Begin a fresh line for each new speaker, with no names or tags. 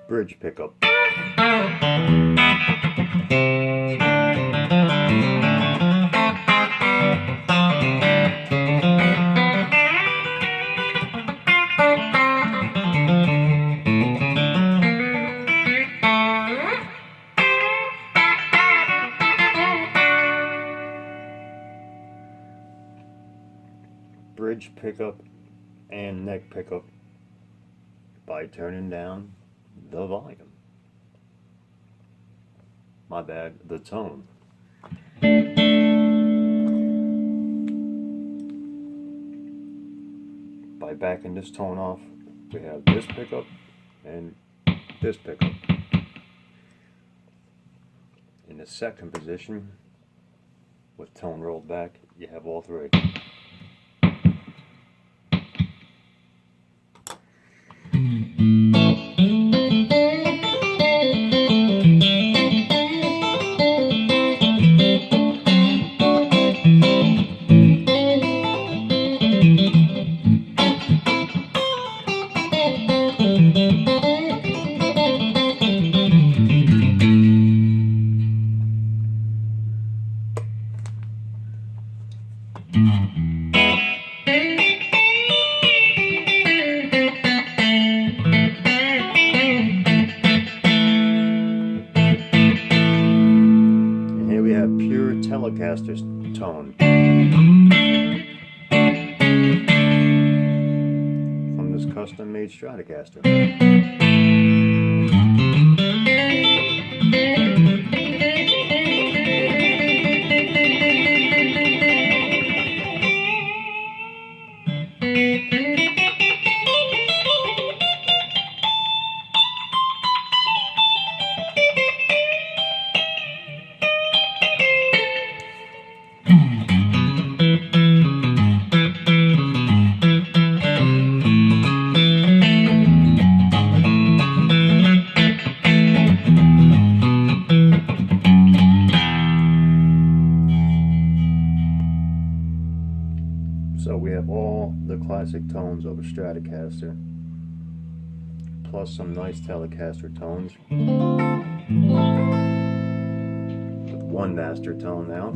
Bridge pickup. Bridge pickup and neck pickup by turning down the volume. My bad, the tone. By backing this tone off, we have this pickup and this pickup. In the second position, with tone rolled back, you have all three. And here we have pure Telecaster tone from this custom-made Stratocaster. classic tones of a Stratocaster, plus some nice Telecaster tones, with one master tone now.